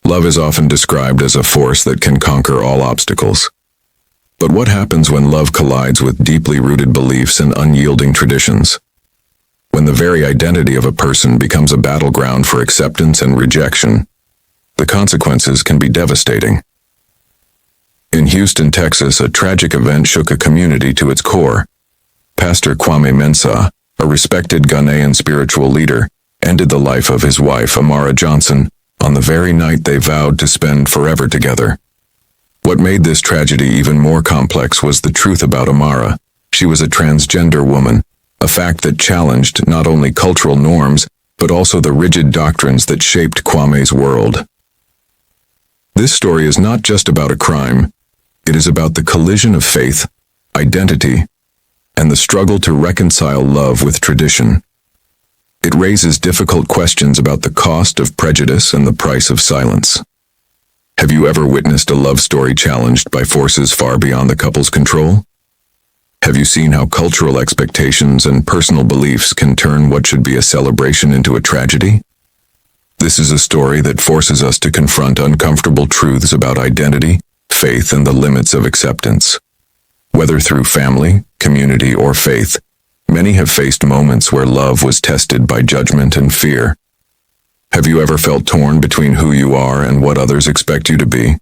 Love is often described as a force that can conquer all obstacles. But what happens when love collides with deeply rooted beliefs and unyielding traditions? When the very identity of a person becomes a battleground for acceptance and rejection, the consequences can be devastating. In Houston, Texas, a tragic event shook a community to its core. Pastor Kwame Mensah, a respected Ghanaian spiritual leader, ended the life of his wife, Amara Johnson, on the very night they vowed to spend forever together. What made this tragedy even more complex was the truth about Amara. She was a transgender woman, a fact that challenged not only cultural norms, but also the rigid doctrines that shaped Kwame's world. This story is not just about a crime. It is about the collision of faith, identity, and the struggle to reconcile love with tradition. It raises difficult questions about the cost of prejudice and the price of silence. Have you ever witnessed a love story challenged by forces far beyond the couple's control? Have you seen how cultural expectations and personal beliefs can turn what should be a celebration into a tragedy? This is a story that forces us to confront uncomfortable truths about identity, faith, and the limits of acceptance. Whether through family, community, or faith, many have faced moments where love was tested by judgment and fear. Have you ever felt torn between who you are and what others expect you to be?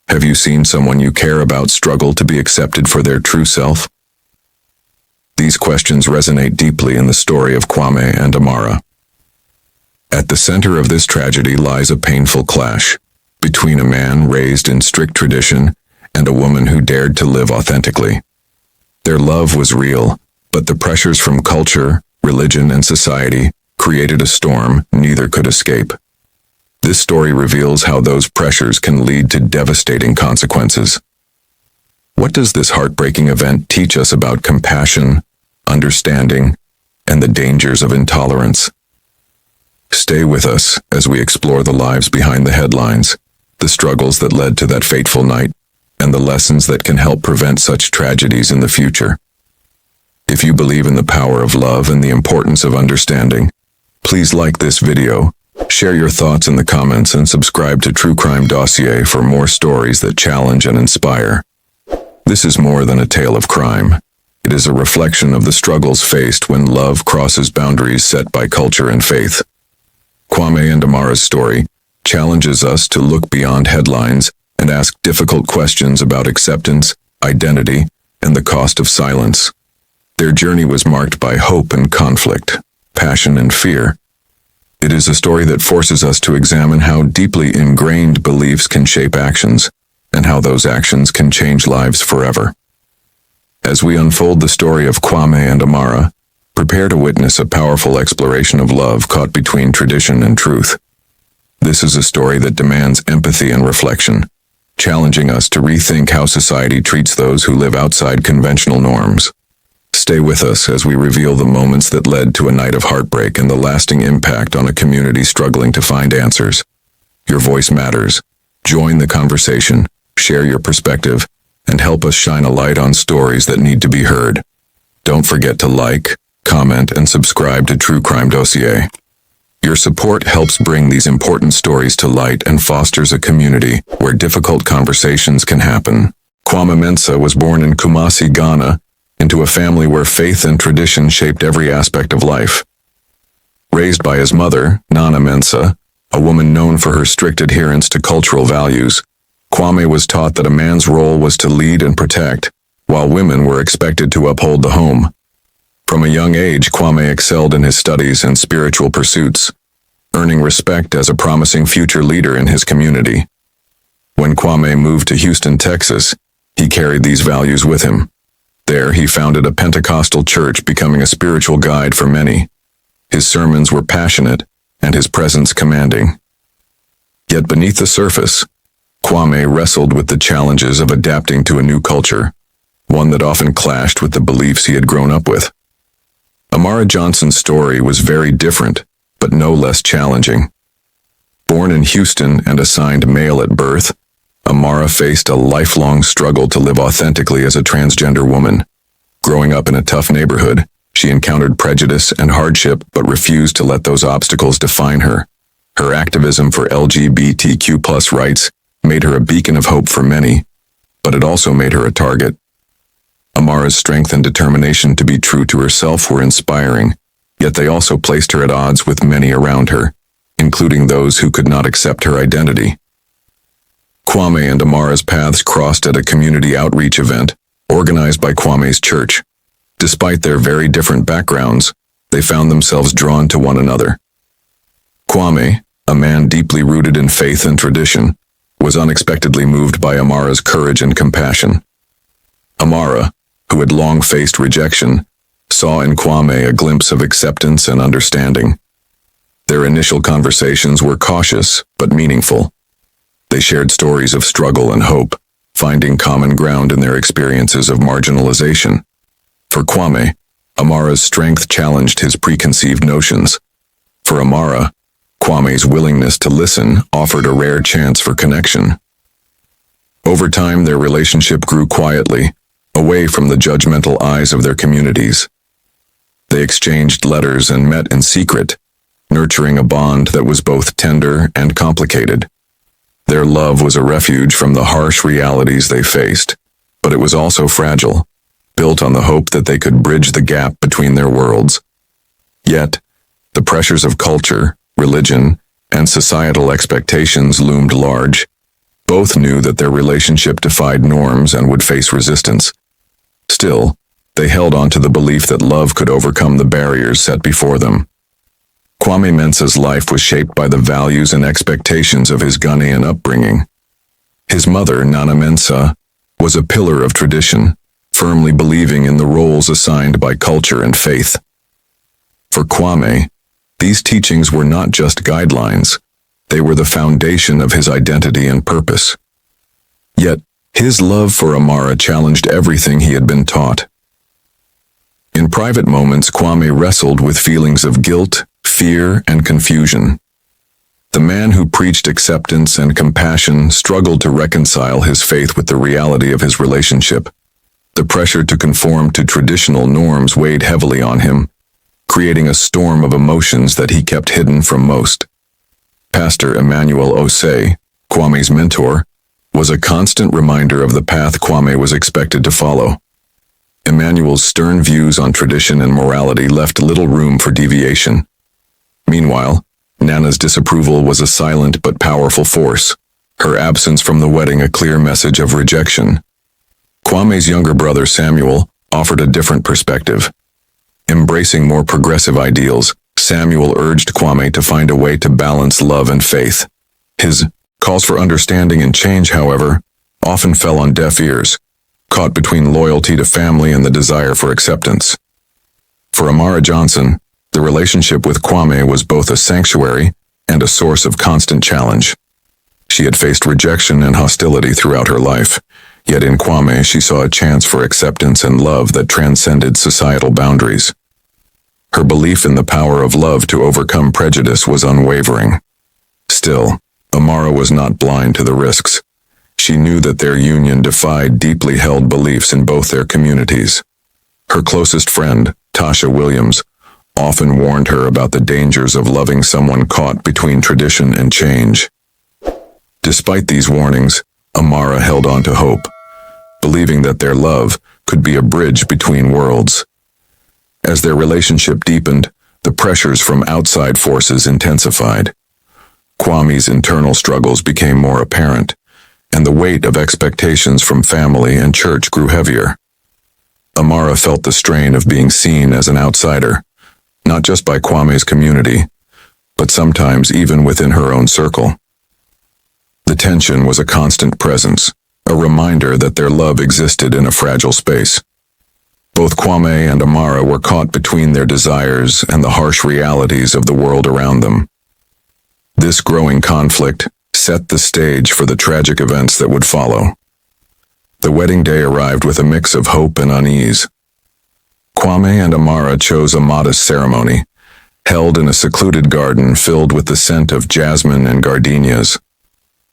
Have you seen someone you care about struggle to be accepted for their true self? These questions resonate deeply in the story of Kwame and Amara. At the center of this tragedy lies a painful clash between a man raised in strict tradition and a woman who dared to live authentically. Their love was real, but the pressures from culture, religion, and society created a storm neither could escape. This story reveals how those pressures can lead to devastating consequences. What does this heartbreaking event teach us about compassion, understanding, and the dangers of intolerance? Stay with us as we explore the lives behind the headlines, the struggles that led to that fateful night, and the lessons that can help prevent such tragedies in the future. If you believe in the power of love and the importance of understanding, please like this video, share your thoughts in the comments, and subscribe to True Crime Dossier for more stories that challenge and inspire. This is more than a tale of crime. It is a reflection of the struggles faced when love crosses boundaries set by culture and faith. Kwame and Amara's story challenges us to look beyond headlines and ask difficult questions about acceptance, identity, and the cost of silence. Their journey was marked by hope and conflict, passion and fear. It is a story that forces us to examine how deeply ingrained beliefs can shape actions, and how those actions can change lives forever. As we unfold the story of Kwame and Amara, prepare to witness a powerful exploration of love caught between tradition and truth. This is a story that demands empathy and reflection, challenging us to rethink how society treats those who live outside conventional norms. Stay with us as we reveal the moments that led to a night of heartbreak and the lasting impact on a community struggling to find answers. Your voice matters. Join the conversation, share your perspective, and help us shine a light on stories that need to be heard. Don't forget to like, comment, and subscribe to True Crime Dossier. Your support helps bring these important stories to light and fosters a community where difficult conversations can happen. Kwame Mensah was born in Kumasi, Ghana, into a family where faith and tradition shaped every aspect of life. Raised by his mother, Nana Mensah, a woman known for her strict adherence to cultural values, Kwame was taught that a man's role was to lead and protect, while women were expected to uphold the home. From a young age, Kwame excelled in his studies and spiritual pursuits, earning respect as a promising future leader in his community. When Kwame moved to Houston, Texas, he carried these values with him. There, he founded a Pentecostal church, becoming a spiritual guide for many. His sermons were passionate, and his presence commanding. Yet beneath the surface, Kwame wrestled with the challenges of adapting to a new culture, one that often clashed with the beliefs he had grown up with. Amara Johnson's story was very different, but no less challenging. Born in Houston and assigned male at birth, Amara faced a lifelong struggle to live authentically as a transgender woman. Growing up in a tough neighborhood, she encountered prejudice and hardship but refused to let those obstacles define her. Her activism for LGBTQ+ rights made her a beacon of hope for many, but it also made her a target. Amara's strength and determination to be true to herself were inspiring, yet they also placed her at odds with many around her, including those who could not accept her identity. Kwame and Amara's paths crossed at a community outreach event organized by Kwame's church. Despite their very different backgrounds, they found themselves drawn to one another. Kwame, a man deeply rooted in faith and tradition, was unexpectedly moved by Amara's courage and compassion. Amara, who had long faced rejection, saw in Kwame a glimpse of acceptance and understanding. Their initial conversations were cautious but meaningful. They shared stories of struggle and hope, finding common ground in their experiences of marginalization. For Kwame, Amara's strength challenged his preconceived notions. For Amara, Kwame's willingness to listen offered a rare chance for connection. Over time, their relationship grew quietly, away from the judgmental eyes of their communities. They exchanged letters and met in secret, nurturing a bond that was both tender and complicated. Their love was a refuge from the harsh realities they faced, but it was also fragile, built on the hope that they could bridge the gap between their worlds. Yet, the pressures of culture, religion, and societal expectations loomed large. Both knew that their relationship defied norms and would face resistance. Still, they held on to the belief that love could overcome the barriers set before them. Kwame Mensah's life was shaped by the values and expectations of his Ghanaian upbringing. His mother, Nana Mensah, was a pillar of tradition, firmly believing in the roles assigned by culture and faith. For Kwame, these teachings were not just guidelines, they were the foundation of his identity and purpose. Yet, his love for Amara challenged everything he had been taught. In private moments, Kwame wrestled with feelings of guilt, fear, and confusion. The man who preached acceptance and compassion struggled to reconcile his faith with the reality of his relationship. The pressure to conform to traditional norms weighed heavily on him, creating a storm of emotions that he kept hidden from most. Pastor Emmanuel Osei, Kwame's mentor, was a constant reminder of the path Kwame was expected to follow. Emmanuel's stern views on tradition and morality left little room for deviation. Meanwhile, Nana's disapproval was a silent but powerful force, her absence from the wedding a clear message of rejection. Kwame's younger brother Samuel offered a different perspective. Embracing more progressive ideals, Samuel urged Kwame to find a way to balance love and faith. His calls for understanding and change, however, often fell on deaf ears, caught between loyalty to family and the desire for acceptance. For Amara Johnson, the relationship with Kwame was both a sanctuary and a source of constant challenge. She had faced rejection and hostility throughout her life, yet in Kwame she saw a chance for acceptance and love that transcended societal boundaries. Her belief in the power of love to overcome prejudice was unwavering. Still, Amara was not blind to the risks. She knew that their union defied deeply held beliefs in both their communities. Her closest friend, Tasha Williams, often warned her about the dangers of loving someone caught between tradition and change. Despite these warnings, Amara held on to hope, believing that their love could be a bridge between worlds. As their relationship deepened, the pressures from outside forces intensified. Kwame's internal struggles became more apparent, and the weight of expectations from family and church grew heavier. Amara felt the strain of being seen as an outsider, not just by Kwame's community, but sometimes even within her own circle. The tension was a constant presence, a reminder that their love existed in a fragile space. Both Kwame and Amara were caught between their desires and the harsh realities of the world around them. This growing conflict set the stage for the tragic events that would follow. The wedding day arrived with a mix of hope and unease. Kwame and Amara chose a modest ceremony, held in a secluded garden filled with the scent of jasmine and gardenias.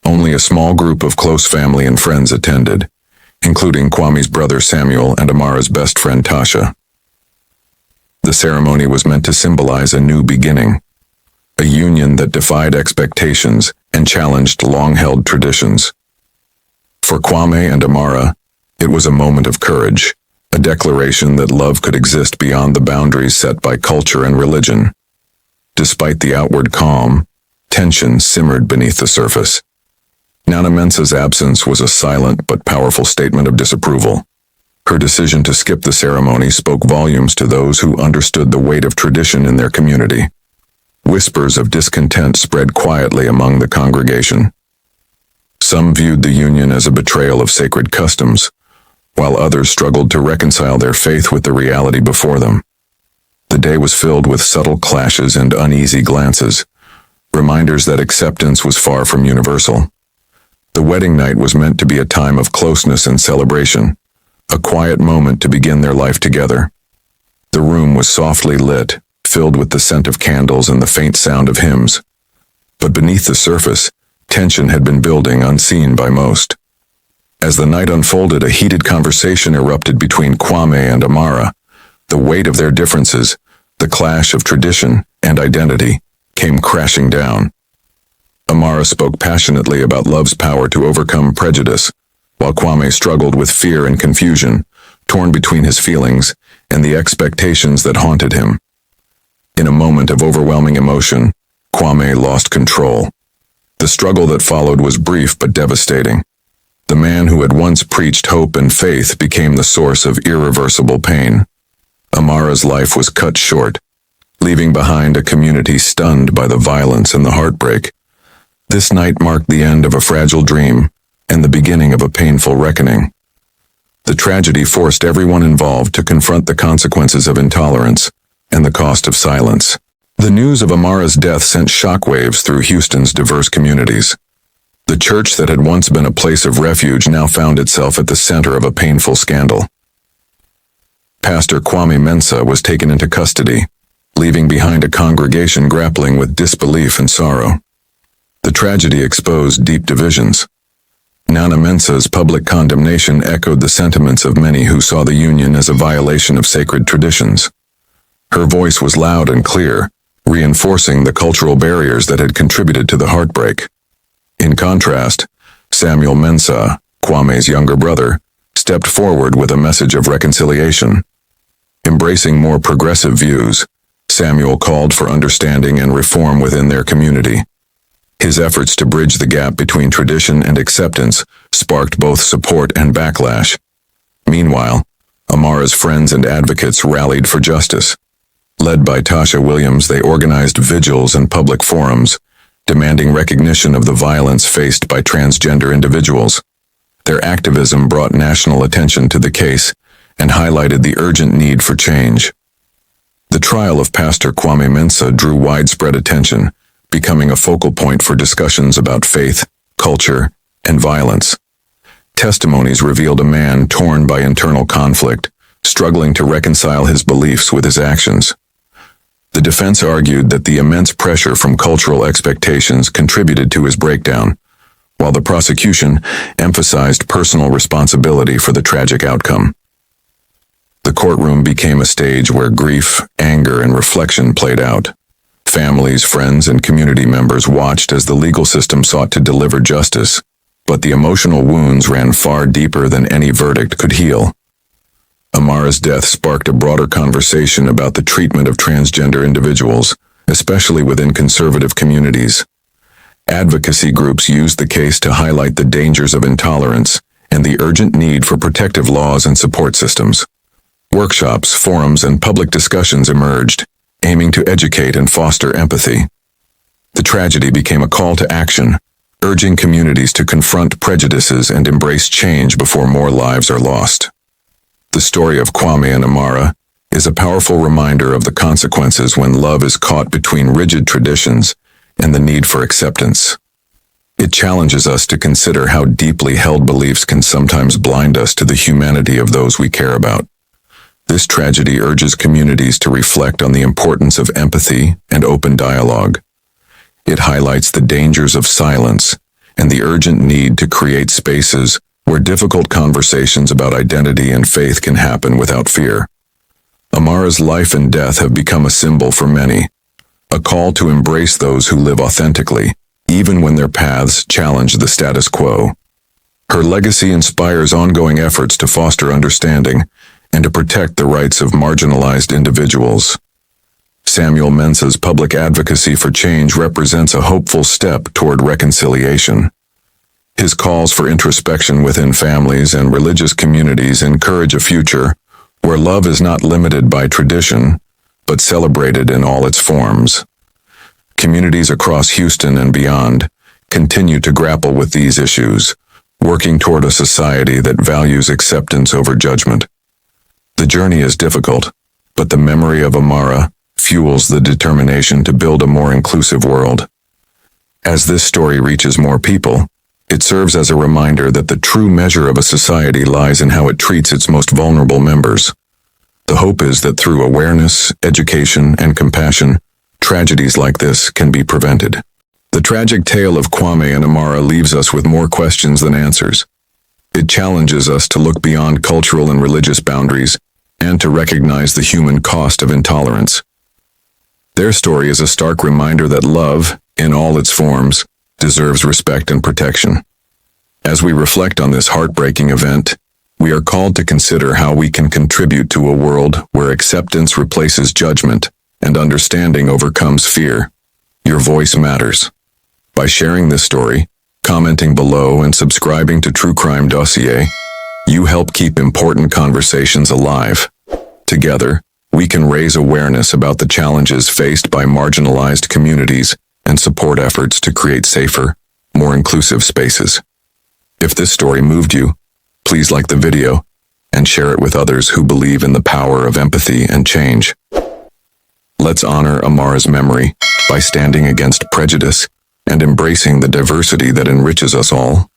Only a small group of close family and friends attended, including Kwame's brother Samuel and Amara's best friend Tasha. The ceremony was meant to symbolize a new beginning, a union that defied expectations and challenged long-held traditions. For Kwame and Amara, it was a moment of courage, a declaration that love could exist beyond the boundaries set by culture and religion. Despite the outward calm, tension simmered beneath the surface. Nana Mensah's absence was a silent but powerful statement of disapproval. Her decision to skip the ceremony spoke volumes to those who understood the weight of tradition in their community. Whispers of discontent spread quietly among the congregation. Some viewed the union as a betrayal of sacred customs, while others struggled to reconcile their faith with the reality before them. The day was filled with subtle clashes and uneasy glances, reminders that acceptance was far from universal. The wedding night was meant to be a time of closeness and celebration, a quiet moment to begin their life together. The room was softly lit, filled with the scent of candles and the faint sound of hymns. But beneath the surface, tension had been building unseen by most. As the night unfolded, a heated conversation erupted between Kwame and Amara. The weight of their differences, the clash of tradition and identity, came crashing down. Amara spoke passionately about love's power to overcome prejudice, while Kwame struggled with fear and confusion, torn between his feelings and the expectations that haunted him. In a moment of overwhelming emotion, Kwame lost control. The struggle that followed was brief but devastating. The man who had once preached hope and faith became the source of irreversible pain. Amara's life was cut short, leaving behind a community stunned by the violence and the heartbreak. This night marked the end of a fragile dream and the beginning of a painful reckoning. The tragedy forced everyone involved to confront the consequences of intolerance and the cost of silence. The news of Amara's death sent shockwaves through Houston's diverse communities. The church that had once been a place of refuge now found itself at the center of a painful scandal. Pastor Kwame Mensah was taken into custody, leaving behind a congregation grappling with disbelief and sorrow. The tragedy exposed deep divisions. Nana Mensah's public condemnation echoed the sentiments of many who saw the union as a violation of sacred traditions. Her voice was loud and clear, reinforcing the cultural barriers that had contributed to the heartbreak. In contrast, Samuel Mensah, Kwame's younger brother, stepped forward with a message of reconciliation. Embracing more progressive views, Samuel called for understanding and reform within their community. His efforts to bridge the gap between tradition and acceptance sparked both support and backlash. Meanwhile, Amara's friends and advocates rallied for justice. Led by Tasha Williams, they organized vigils and public forums, demanding recognition of the violence faced by transgender individuals. Their activism brought national attention to the case and highlighted the urgent need for change. The trial of Pastor Kwame Mensah drew widespread attention, becoming a focal point for discussions about faith, culture, and violence. Testimonies revealed a man torn by internal conflict, struggling to reconcile his beliefs with his actions. The defense argued that the immense pressure from cultural expectations contributed to his breakdown, while the prosecution emphasized personal responsibility for the tragic outcome. The courtroom became a stage where grief, anger, and reflection played out. Families, friends, and community members watched as the legal system sought to deliver justice, but the emotional wounds ran far deeper than any verdict could heal. Amara's death sparked a broader conversation about the treatment of transgender individuals, especially within conservative communities. Advocacy groups used the case to highlight the dangers of intolerance and the urgent need for protective laws and support systems. Workshops, forums, and public discussions emerged, aiming to educate and foster empathy. The tragedy became a call to action, urging communities to confront prejudices and embrace change before more lives are lost. The story of Kwame and Amara is a powerful reminder of the consequences when love is caught between rigid traditions and the need for acceptance. It challenges us to consider how deeply held beliefs can sometimes blind us to the humanity of those we care about. This tragedy urges communities to reflect on the importance of empathy and open dialogue. It highlights the dangers of silence and the urgent need to create spaces where difficult conversations about identity and faith can happen without fear. Amara's life and death have become a symbol for many, a call to embrace those who live authentically, even when their paths challenge the status quo. Her legacy inspires ongoing efforts to foster understanding and to protect the rights of marginalized individuals. Samuel Mensah's public advocacy for change represents a hopeful step toward reconciliation. His calls for introspection within families and religious communities encourage a future where love is not limited by tradition, but celebrated in all its forms. Communities across Houston and beyond continue to grapple with these issues, working toward a society that values acceptance over judgment. The journey is difficult, but the memory of Amara fuels the determination to build a more inclusive world. As this story reaches more people, it serves as a reminder that the true measure of a society lies in how it treats its most vulnerable members. The hope is that through awareness, education, and compassion, tragedies like this can be prevented. The tragic tale of Kwame and Amara leaves us with more questions than answers. It challenges us to look beyond cultural and religious boundaries and to recognize the human cost of intolerance. Their story is a stark reminder that love, in all its forms, deserves respect and protection. As we reflect on this heartbreaking event, we are called to consider how we can contribute to a world where acceptance replaces judgment and understanding overcomes fear. Your voice matters. By sharing this story, commenting below, and subscribing to True Crime Dossier, you help keep important conversations alive. Together, we can raise awareness about the challenges faced by marginalized communities and support efforts to create safer, more inclusive spaces. If this story moved you, please like the video and share it with others who believe in the power of empathy and change. Let's honor Amara's memory by standing against prejudice and embracing the diversity that enriches us all.